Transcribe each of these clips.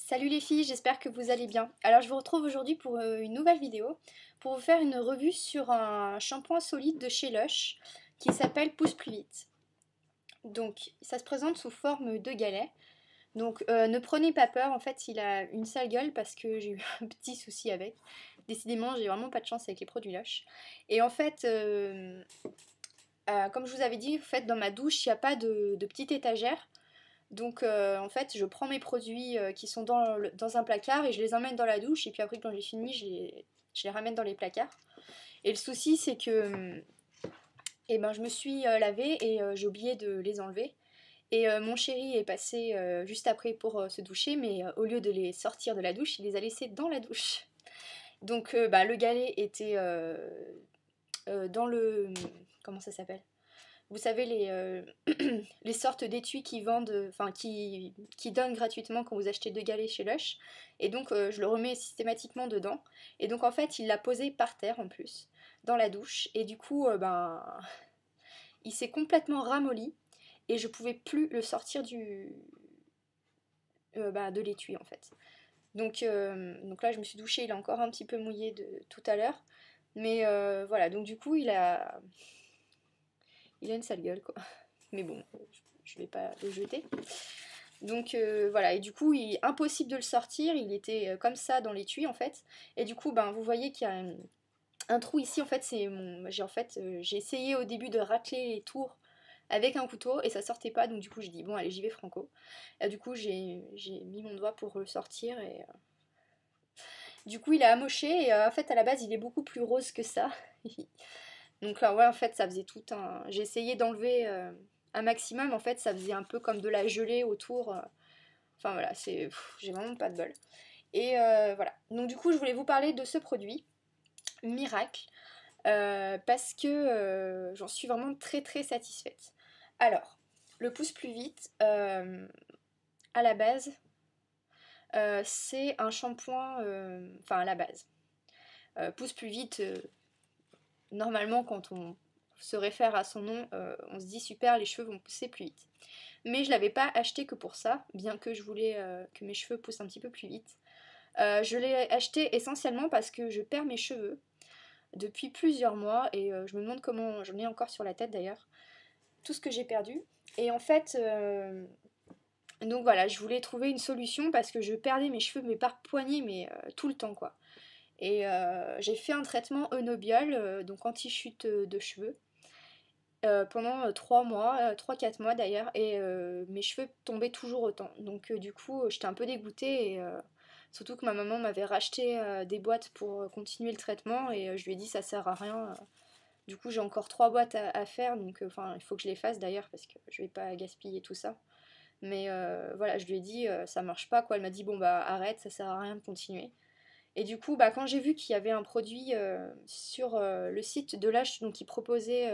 Salut les filles, j'espère que vous allez bien. Alors je vous retrouve aujourd'hui pour une nouvelle vidéo, pour vous faire une revue sur un shampoing solide de chez Lush qui s'appelle Pousse plus vite. Donc ça se présente sous forme de galet. Donc ne prenez pas peur, en fait il a une sale gueule parce que j'ai eu un petit souci avec. Décidément j'ai vraiment pas de chance avec les produits Lush. Et en fait, comme je vous avais dit, en fait, dans ma douche il n'y a pas de petite étagère. Donc en fait je prends mes produits qui sont dans un placard et je les emmène dans la douche et puis après quand j'ai fini je les ramène dans les placards. Et le souci c'est que je me suis lavée et j'ai oublié de les enlever. Et mon chéri est passé juste après pour se doucher, mais au lieu de les sortir de la douche, il les a laissés dans la douche. Donc le galet était dans le... Comment ça s'appelle? Vous savez, les sortes d'étuis qui vendent, enfin qui donnent gratuitement quand vous achetez deux galets chez Lush. Et donc je le remets systématiquement dedans. Et donc en fait, il l'a posé par terre en plus, dans la douche. Et du coup, il s'est complètement ramolli. Et je pouvais plus le sortir de l'étui en fait. Donc là, je me suis douchée, il est encore un petit peu mouillé de tout à l'heure. Mais voilà, donc du coup, il a une sale gueule quoi. Mais bon, je vais pas le jeter. Donc voilà, et du coup, il est impossible de le sortir, il était comme ça dans l'étui en fait. Et du coup, vous voyez qu'il y a un trou ici, en fait, j'ai essayé au début de racler les tours avec un couteau et ça sortait pas, donc du coup j'ai dit bon allez j'y vais franco. Et du coup j'ai mis mon doigt pour le sortir et du coup il a amoché et en fait à la base il est beaucoup plus rose que ça. Donc là, ouais, en fait, ça faisait tout un... J'ai essayé d'enlever un maximum, en fait, ça faisait un peu comme de la gelée autour. Enfin voilà, j'ai vraiment pas de bol. Et voilà. Donc du coup, je voulais vous parler de ce produit, Miracle, parce que j'en suis vraiment très très satisfaite. Alors, le pousse plus vite, à la base, c'est un shampoing... Enfin, à la base. Pousse plus vite... Normalement, quand on se réfère à son nom, on se dit super, les cheveux vont pousser plus vite. Mais je l'avais pas acheté que pour ça, bien que je voulais que mes cheveux poussent un petit peu plus vite. Je l'ai acheté essentiellement parce que je perds mes cheveux depuis plusieurs mois et je me demande comment j'en ai encore sur la tête d'ailleurs. Tout ce que j'ai perdu. Et en fait, donc voilà, je voulais trouver une solution parce que je perdais mes cheveux mais par poignée, mais tout le temps quoi. Et j'ai fait un traitement Eunobiol, donc anti-chute de cheveux, pendant 3 mois, 3-4 mois d'ailleurs, et mes cheveux tombaient toujours autant. Donc du coup, j'étais un peu dégoûtée, et surtout que ma maman m'avait racheté des boîtes pour continuer le traitement, et je lui ai dit ça sert à rien. Du coup, j'ai encore 3 boîtes à faire, donc enfin, il faut que je les fasse d'ailleurs, parce que je vais pas gaspiller tout ça. Mais voilà, je lui ai dit ça marche pas, quoi. Elle m'a dit bon bah arrête, ça sert à rien de continuer. Et du coup, quand j'ai vu qu'il y avait un produit sur le site de Lush, donc qui proposait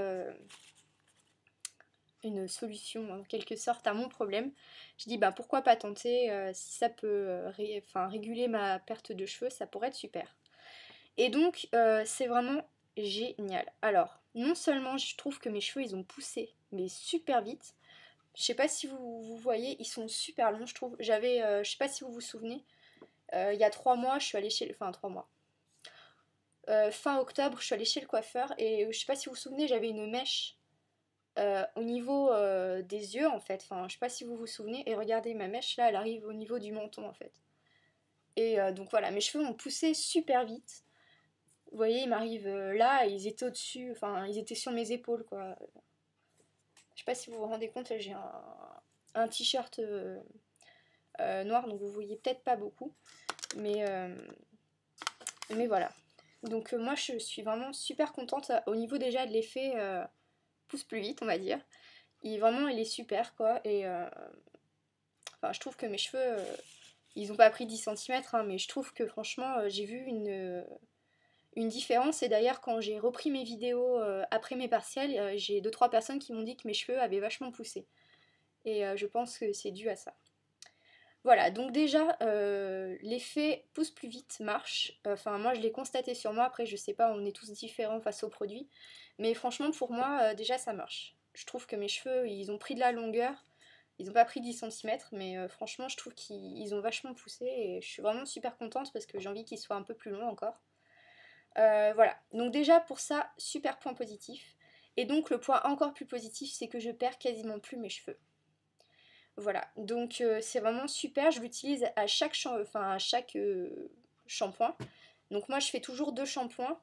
une solution en quelque sorte à mon problème, je dis pourquoi pas tenter, si ça peut réguler ma perte de cheveux, ça pourrait être super. Et donc c'est vraiment génial. Alors, non seulement je trouve que mes cheveux ils ont poussé, mais super vite. Je sais pas si vous voyez, ils sont super longs, je trouve. Je sais pas si vous vous souvenez, il y a 3 mois, je suis allée chez... Enfin, 3 mois. Fin octobre, je suis allée chez le coiffeur et je sais pas si vous vous souvenez, j'avais une mèche au niveau des yeux en fait. Enfin, je sais pas si vous vous souvenez. Et regardez, ma mèche là, elle arrive au niveau du menton en fait. Et donc voilà, mes cheveux ont poussé super vite. Vous voyez, ils m'arrivent là, et ils étaient au-dessus, enfin, ils étaient sur mes épaules quoi. Je sais pas si vous vous rendez compte, j'ai un t-shirt noir, donc vous voyez peut-être pas beaucoup. Mais voilà. Donc moi je suis vraiment super contente au niveau déjà de l'effet pousse plus vite on va dire. Il est super quoi et enfin, je trouve que mes cheveux ils ont pas pris 10 centimètres, hein, mais je trouve que franchement j'ai vu une différence et d'ailleurs quand j'ai repris mes vidéos après mes partiels j'ai 2-3 personnes qui m'ont dit que mes cheveux avaient vachement poussé et je pense que c'est dû à ça. Voilà, donc déjà, l'effet pousse plus vite marche. Enfin, moi, je l'ai constaté sur moi. Après, je sais pas, on est tous différents face aux produits. Mais franchement, pour moi, déjà, ça marche. Je trouve que mes cheveux, ils ont pris de la longueur. Ils n'ont pas pris 10 centimètres, mais franchement je trouve qu'ils ont vachement poussé et je suis vraiment super contente parce que j'ai envie qu'ils soient un peu plus longs encore. Voilà, donc déjà pour ça, super point positif. Et donc le point encore plus positif, c'est que je perds quasiment plus mes cheveux. Voilà, donc c'est vraiment super, je l'utilise à chaque, shampoing. Donc moi je fais toujours 2 shampoings.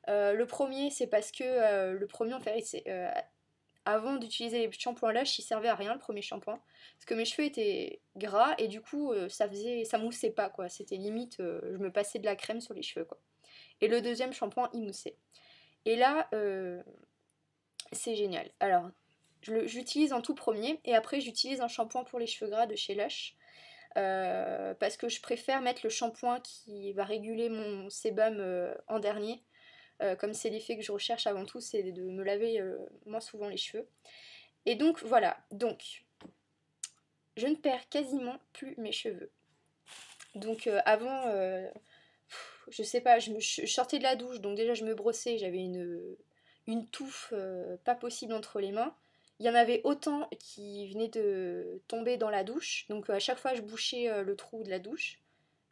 Le premier c'est parce que le premier en fait avant d'utiliser les shampoings Lush il servait à rien le premier shampoing. Parce que mes cheveux étaient gras et du coup ça moussait pas quoi. C'était limite je me passais de la crème sur les cheveux quoi. Et le deuxième shampoing il moussait. Et là c'est génial. Alors j'utilise en tout premier et après j'utilise un shampoing pour les cheveux gras de chez Lush. Parce que je préfère mettre le shampoing qui va réguler mon sébum en dernier. Comme c'est l'effet que je recherche avant tout, c'est de me laver moins souvent les cheveux. Et donc voilà, donc je ne perds quasiment plus mes cheveux. Donc avant, je sais pas, je sortais de la douche, donc déjà je me brossais, j'avais une touffe pas possible entre les mains. Il y en avait autant qui venaient de tomber dans la douche, donc à chaque fois je bouchais le trou de la douche.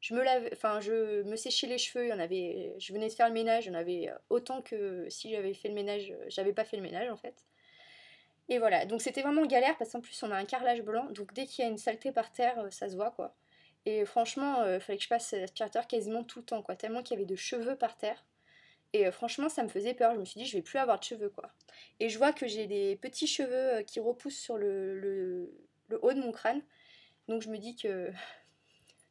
Je me séchais les cheveux, je venais de faire le ménage, il y en avait autant que si j'avais fait le ménage, j'avais pas fait le ménage en fait. Et voilà, donc c'était vraiment galère parce qu'en plus on a un carrelage blanc, donc dès qu'il y a une saleté par terre, ça se voit quoi. Et franchement, il fallait que je passe l'aspirateur quasiment tout le temps quoi, tellement qu'il y avait de cheveux par terre. Et franchement, ça me faisait peur. Je me suis dit, je vais plus avoir de cheveux, quoi. Et je vois que j'ai des petits cheveux qui repoussent sur le haut de mon crâne. Donc je me dis que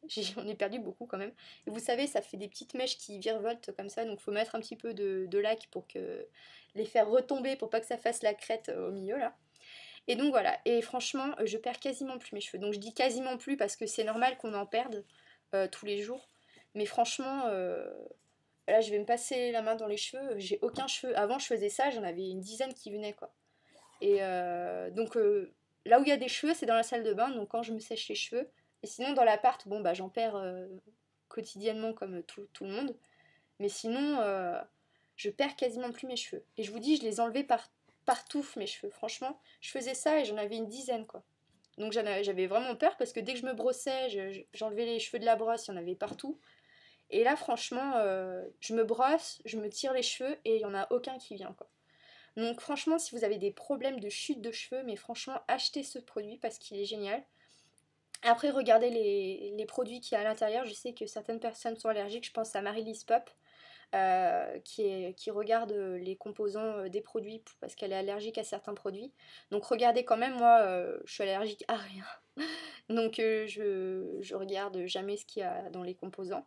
j'en ai perdu beaucoup quand même. Et vous savez, ça fait des petites mèches qui virevoltent comme ça. Donc il faut mettre un petit peu de lac pour que les faire retomber, pour pas que ça fasse la crête au milieu, là. Et donc voilà. Et franchement, je perds quasiment plus mes cheveux. Donc je dis quasiment plus parce que c'est normal qu'on en perde tous les jours. Mais franchement, là, je vais me passer la main dans les cheveux. J'ai aucun cheveu. Avant, je faisais ça, j'en avais une dizaine qui venaient, quoi. Et donc, là où il y a des cheveux, c'est dans la salle de bain, donc quand je me sèche les cheveux. Et sinon, dans l'appart, bon, bah, j'en perds quotidiennement comme tout le monde. Mais sinon, je perds quasiment plus mes cheveux. Et je vous dis, je les enlevais partout, mes cheveux. Franchement, je faisais ça et j'en avais une dizaine, quoi. Donc j'avais vraiment peur parce que dès que je me brossais, j'enlevais les cheveux de la brosse, il y en avait partout. Et là, franchement, je me brosse, je me tire les cheveux et il n'y en a aucun qui vient, quoi. Donc franchement, si vous avez des problèmes de chute de cheveux, mais franchement, achetez ce produit parce qu'il est génial. Après, regardez les produits qu'il y a à l'intérieur. Je sais que certaines personnes sont allergiques. Je pense à Marie-Lise Pop, qui regarde les composants des produits parce qu'elle est allergique à certains produits. Donc regardez quand même, moi, je suis allergique à rien. Donc je regarde jamais ce qu'il y a dans les composants.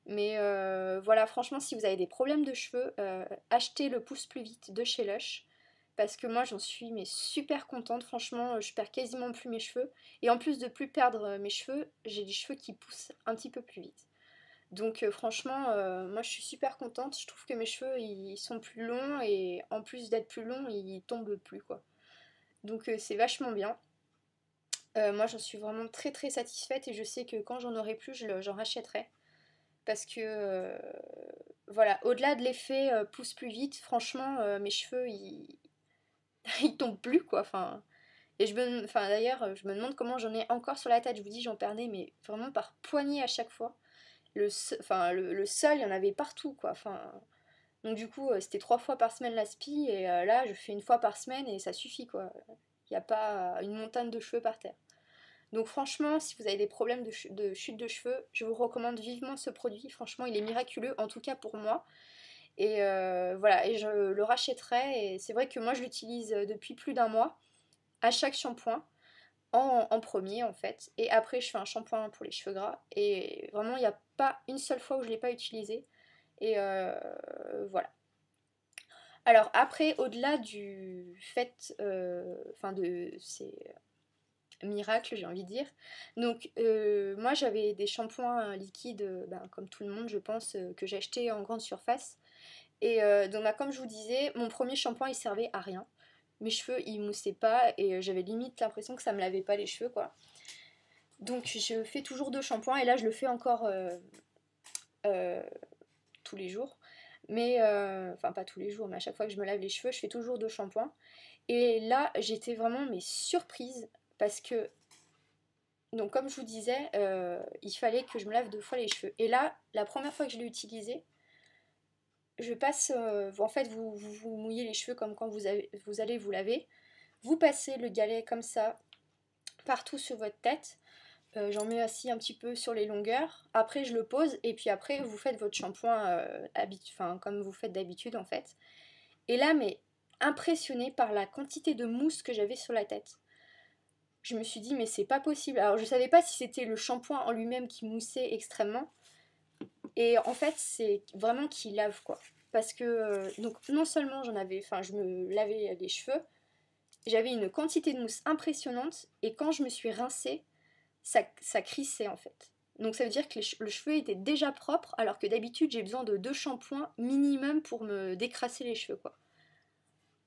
Mais voilà, franchement, si vous avez des problèmes de cheveux, achetez le pousse plus vite de chez Lush. Parce que moi, j'en suis mais super contente. Franchement, je perds quasiment plus mes cheveux. Et en plus de plus perdre mes cheveux, j'ai des cheveux qui poussent un petit peu plus vite. Donc franchement, moi, je suis super contente. Je trouve que mes cheveux, ils sont plus longs. Et en plus d'être plus longs, ils tombent plus, quoi. Donc c'est vachement bien. Moi, j'en suis vraiment très très satisfaite. Et je sais que quand j'en aurai plus, j'en rachèterai. Parce que voilà, au-delà de l'effet pousse plus vite, franchement, mes cheveux ils tombent plus quoi. Enfin, d'ailleurs, je me demande comment j'en ai encore sur la tête. Je vous dis, j'en perdais, mais vraiment par poignée à chaque fois. Le sol, il y en avait partout quoi. Enfin, donc du coup, c'était 3 fois par semaine l'aspi et là, je fais une fois par semaine et ça suffit quoi. Il n'y a pas une montagne de cheveux par terre. Donc franchement, si vous avez des problèmes de chute de cheveux, je vous recommande vivement ce produit. Franchement, il est miraculeux, en tout cas pour moi. Et voilà, et je le rachèterai. Et c'est vrai que moi, je l'utilise depuis plus d'un mois, à chaque shampoing, en premier en fait. Et après, je fais un shampoing pour les cheveux gras. Et vraiment, il n'y a pas une seule fois où je ne l'ai pas utilisé. Et voilà. Alors après, au-delà du fait, de ces miracle, j'ai envie de dire. Donc, moi, j'avais des shampoings liquides, comme tout le monde, je pense, que j'ai acheté en grande surface. Et donc, comme je vous disais, mon premier shampoing, il servait à rien. Mes cheveux, ils moussaient pas et j'avais limite l'impression que ça me lavait pas les cheveux, quoi. Donc, je fais toujours 2 shampoings et là, je le fais encore euh, tous les jours. Mais, enfin, pas tous les jours, mais à chaque fois que je me lave les cheveux, je fais toujours 2 shampoings. Et là, j'étais vraiment mais surprise parce que Donc comme je vous disais, il fallait que je me lave 2 fois les cheveux. Et là, la première fois que je l'ai utilisé, je passe, en fait vous mouillez les cheveux comme quand vous allez vous laver. Vous passez le galet comme ça partout sur votre tête. J'en mets aussi un petit peu sur les longueurs. Après je le pose et puis après vous faites votre shampoing comme vous faites d'habitude en fait. Et là mais impressionnée par la quantité de mousse que j'avais sur la tête. Je me suis dit mais c'est pas possible. Alors je savais pas si c'était le shampoing en lui-même qui moussait extrêmement. Et en fait c'est vraiment qu'il lave quoi. Parce que donc non seulement je me lavais les cheveux, j'avais une quantité de mousse impressionnante et quand je me suis rincée, ça crissait en fait. Donc ça veut dire que le cheveu était déjà propre alors que d'habitude j'ai besoin de 2 shampoings minimum pour me décrasser les cheveux quoi.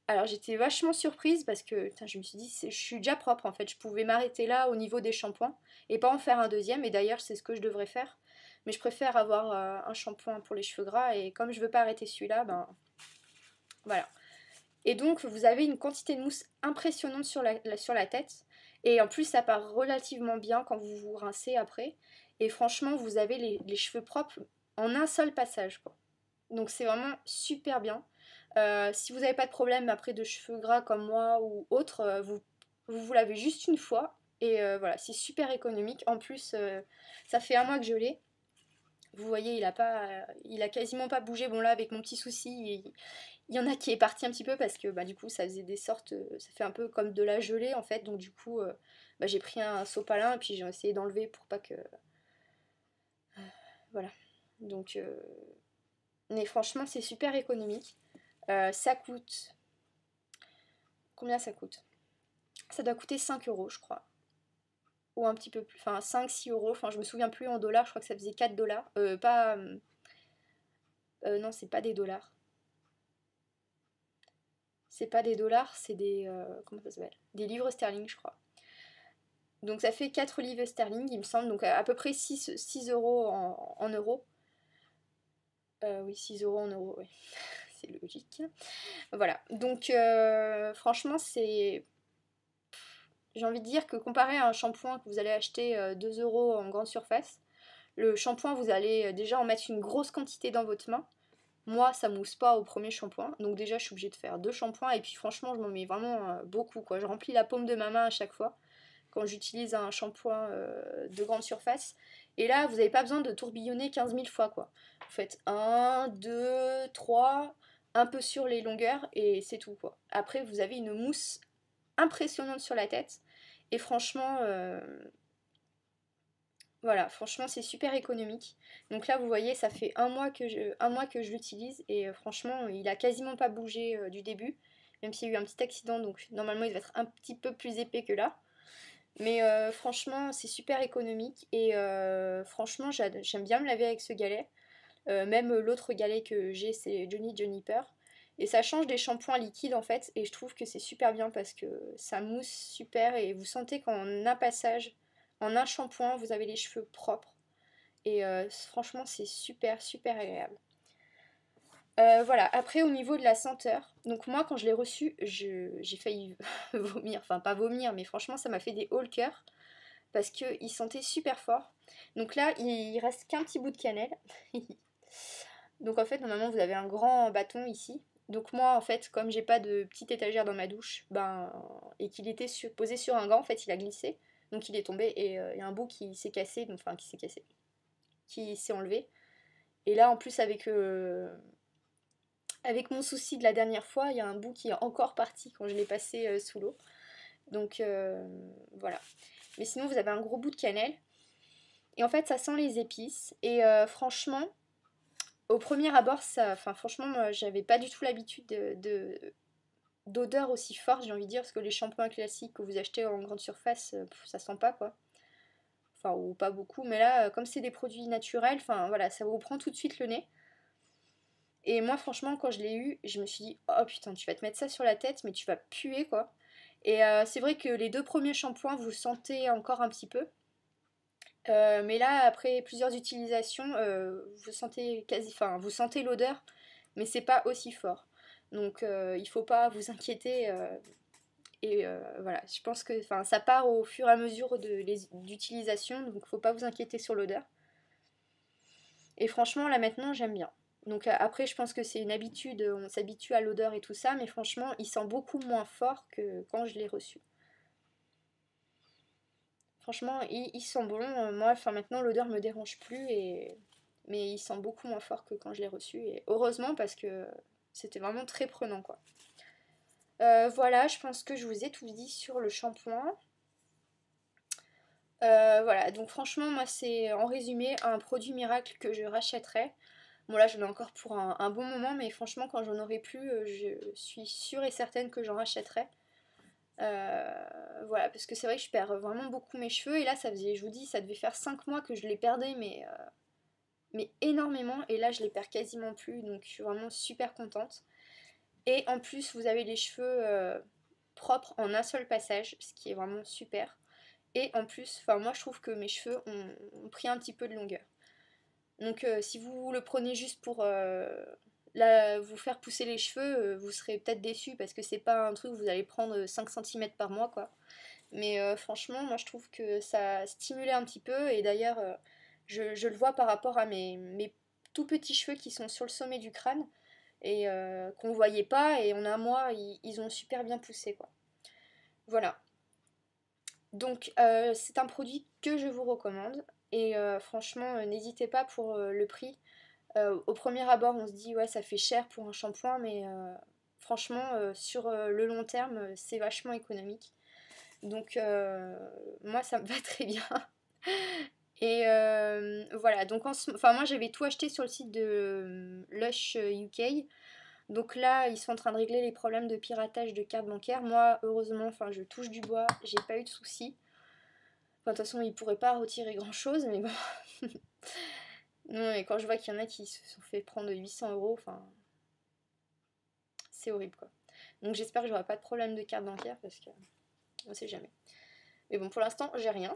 Alors j'étais vachement surprise parce que je me suis dit je suis déjà propre en fait, je pouvais m'arrêter là au niveau des shampoings et pas en faire un deuxième et d'ailleurs c'est ce que je devrais faire. Mais je préfère avoir un shampoing pour les cheveux gras et comme je veux pas arrêter celui-là, ben voilà. Et donc vous avez une quantité de mousse impressionnante sur la tête et en plus ça part relativement bien quand vous vous rincez après et franchement vous avez les cheveux propres en un seul passage quoi. Donc c'est vraiment super bien. Si vous n'avez pas de problème après de cheveux gras comme moi ou autre, vous lavez juste une fois et voilà, c'est super économique. En plus, ça fait un mois que je l'ai. Vous voyez, il a quasiment pas bougé. Bon là, avec mon petit souci, il y en a qui est parti un petit peu parce que bah, du coup, ça faisait des sortes, ça fait un peu comme de la gelée en fait. Donc du coup, bah, j'ai pris un sopalin et puis j'ai essayé d'enlever pour pas que, voilà. Donc, mais franchement, c'est super économique. Ça coûte. Combien ça coûte? Ça doit coûter 5 euros, je crois. Ou un petit peu plus. Enfin, 5-6 euros. Enfin, je me souviens plus en dollars. Je crois que ça faisait 4 dollars. Pas. Non, c'est pas des dollars. C'est pas des dollars, c'est des. Comment ça s'appelle? Des livres sterling, je crois. Donc ça fait 4 livres sterling, il me semble. Donc à peu près 6 euros en euros. Oui, 6 euros en euros, oui. C'est logique. Voilà. Donc franchement, c'est. J'ai envie de dire que comparé à un shampoing que vous allez acheter 2 euros en grande surface, le shampoing, vous allez déjà en mettre une grosse quantité dans votre main. Moi, ça mousse pas au premier shampoing, donc déjà je suis obligée de faire 2 shampoings et puis franchement, je m'en mets vraiment beaucoup quoi. Je remplis la paume de ma main à chaque fois quand j'utilise un shampoing de grande surface. Et là, vous n'avez pas besoin de tourbillonner 15 000 fois quoi. Vous faites 1, 2, 3, un peu sur les longueurs et c'est tout quoi. Après, vous avez une mousse impressionnante sur la tête et franchement, voilà, franchement c'est super économique. Donc là vous voyez ça fait un mois que je l'utilise et franchement il a quasiment pas bougé du début. Même s'il y a eu un petit accident donc normalement il va être un petit peu plus épais que là. Mais franchement c'est super économique et franchement j'aime bien me laver avec ce galet. Même l'autre galet que j'ai c'est Johnny Juniper. Et ça change des shampoings liquides en fait et je trouve que c'est super bien parce que ça mousse super et vous sentez qu'en un passage, en un shampoing, vous avez les cheveux propres. Et franchement c'est super agréable. Voilà, après au niveau de la senteur, donc moi quand je l'ai reçu, j'ai failli vomir, enfin pas vomir, mais franchement ça m'a fait des hauts le cœur parce qu'il sentait super fort. Donc là il reste qu'un petit bout de cannelle. Donc en fait normalement vous avez un grand bâton ici. Donc moi en fait comme j'ai pas de petite étagère dans ma douche, et qu'il était posé sur un gant, en fait il a glissé. Donc il est tombé et il y a un bout qui s'est cassé, qui s'est enlevé. Et là en plus avec mon souci de la dernière fois, il y a un bout qui est encore parti quand je l'ai passé sous l'eau. Donc voilà. Mais sinon vous avez un gros bout de cannelle. Et en fait ça sent les épices. Et franchement, au premier abord, franchement, moi, j'avais pas du tout l'habitude d'odeur aussi forte, j'ai envie de dire, parce que les shampoings classiques que vous achetez en grande surface, ça sent pas quoi. Enfin, ou pas beaucoup, mais là, comme c'est des produits naturels, enfin voilà, ça vous prend tout de suite le nez. Et moi, franchement, quand je l'ai eu, je me suis dit, oh putain, tu vas te mettre ça sur la tête, mais tu vas puer quoi. Et c'est vrai que les 2 premiers shampoings, vous sentez encore un petit peu. Mais là, après plusieurs utilisations, vous sentez vous sentez l'odeur, mais c'est pas aussi fort. Donc il faut pas vous inquiéter. Et voilà, je pense que ça part au fur et à mesure d'utilisation, donc faut pas vous inquiéter sur l'odeur. Et franchement, là maintenant, j'aime bien. Donc après, je pense que c'est une habitude, on s'habitue à l'odeur et tout ça, mais franchement, il sent beaucoup moins fort que quand je l'ai reçu. Franchement, il sent bon. Moi, maintenant, l'odeur me dérange plus, mais il sent beaucoup moins fort que quand je l'ai reçu. Et heureusement, parce que c'était vraiment très prenant, quoi. Voilà, je pense que je vous ai tout dit sur le shampoing. Voilà, donc franchement, moi, c'est en résumé un produit miracle que je rachèterais. Bon, là, j'en ai encore pour un bon moment, mais franchement, quand j'en aurai plus, je suis sûre et certaine que j'en rachèterai. Voilà, parce que c'est vrai que je perds vraiment beaucoup mes cheveux, et là, ça faisait, je vous dis, ça devait faire 5 mois que je les perdais, mais énormément, et là, je les perds quasiment plus, donc je suis vraiment super contente. Et en plus, vous avez les cheveux propres en un seul passage, ce qui est vraiment super. Et en plus, moi je trouve que mes cheveux ont pris un petit peu de longueur. Donc si vous le prenez juste pour vous faire pousser les cheveux, vous serez peut-être déçu parce que c'est pas un truc où vous allez prendre 5 cm par mois, quoi. Mais franchement, moi je trouve que ça stimulait un petit peu, et d'ailleurs je le vois par rapport à mes tout petits cheveux qui sont sur le sommet du crâne et qu'on voyait pas, et en un mois ils ont super bien poussé, quoi. Voilà. Donc c'est un produit que je vous recommande, et franchement n'hésitez pas pour le prix. Au premier abord on se dit ouais, ça fait cher pour un shampoing, mais franchement sur le long terme c'est vachement économique. Donc moi ça me va très bien. Et voilà, donc moi j'avais tout acheté sur le site de Lush UK. Donc là, ils sont en train de régler les problèmes de piratage de cartes bancaires. Moi, heureusement, je touche du bois, j'ai pas eu de soucis. Enfin, de toute façon, ils pourraient pas retirer grand chose, mais bon. Non, et quand je vois qu'il y en a qui se sont fait prendre 800 €, c'est horrible, quoi. Donc j'espère que j'aurai pas de problème de carte bancaire, parce que on sait jamais. Mais bon, pour l'instant, j'ai rien.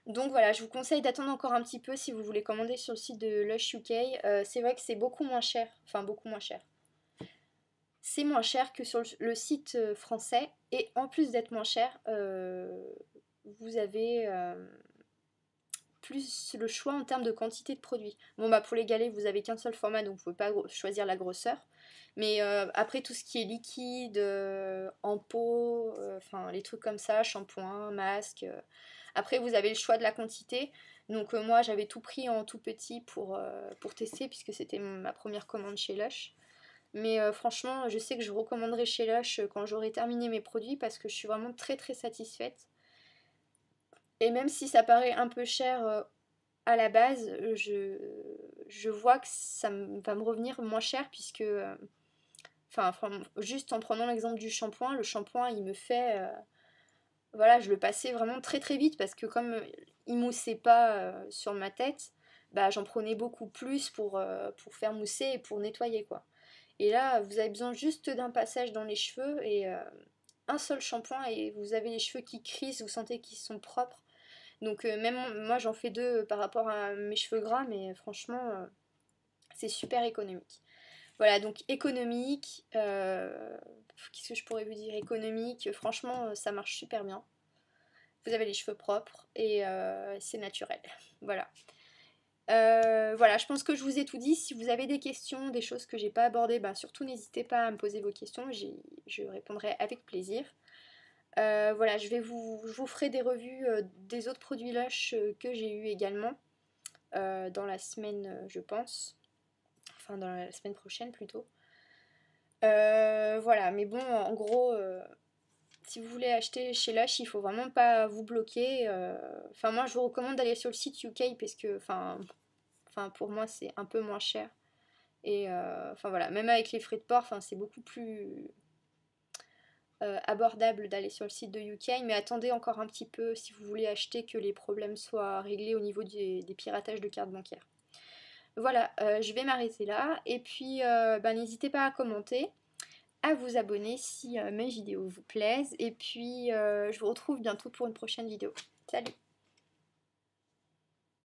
Donc voilà, je vous conseille d'attendre encore un petit peu si vous voulez commander sur le site de Lush UK. C'est vrai que c'est beaucoup moins cher. Enfin, beaucoup moins cher. C'est moins cher que sur le site français. Et en plus d'être moins cher, vous avez plus le choix en termes de quantité de produits. Bon, bah pour les galets, vous avez qu'un seul format, donc vous ne pouvez pas choisir la grosseur. Mais après, tout ce qui est liquide, en pot, les trucs comme ça, shampoing, masque. Après, vous avez le choix de la quantité. Donc moi, j'avais tout pris en tout petit pour tester, puisque c'était ma première commande chez Lush. Mais franchement, je sais que je recommanderai chez Lush quand j'aurai terminé mes produits, parce que je suis vraiment très très satisfaite. Et même si ça paraît un peu cher à la base, je vois que ça va me revenir moins cher, puisque, juste en prenant l'exemple du shampoing, le shampoing il me fait, voilà, je le passais vraiment très très vite, parce que comme il moussait pas sur ma tête, bah j'en prenais beaucoup plus pour faire mousser et pour nettoyer, quoi. Et là, vous avez besoin juste d'un passage dans les cheveux, et un seul shampoing, et vous avez les cheveux qui crissent, vous sentez qu'ils sont propres. Donc même moi j'en fais deux par rapport à mes cheveux gras, mais franchement c'est super économique. Voilà, donc économique, qu'est-ce que je pourrais vous dire, économique, franchement ça marche super bien. Vous avez les cheveux propres, et c'est naturel. Voilà. Voilà, je pense que je vous ai tout dit. Si vous avez des questions, des choses que j'ai pas abordées, surtout n'hésitez pas à me poser vos questions, je répondrai avec plaisir. Voilà, je vous ferai des revues des autres produits Lush que j'ai eu également dans la semaine, je pense. Enfin, dans la semaine prochaine plutôt. Voilà, mais bon, en gros, si vous voulez acheter chez Lush, il faut vraiment pas vous bloquer. Moi, je vous recommande d'aller sur le site UK, parce que, pour moi, c'est un peu moins cher. Et voilà, même avec les frais de port, c'est beaucoup plus abordable d'aller sur le site de UK, mais attendez encore un petit peu si vous voulez acheter, que les problèmes soient réglés au niveau des piratages de cartes bancaires. Voilà, je vais m'arrêter là, et puis n'hésitez pas à commenter, à vous abonner si mes vidéos vous plaisent, et puis je vous retrouve bientôt pour une prochaine vidéo. Salut!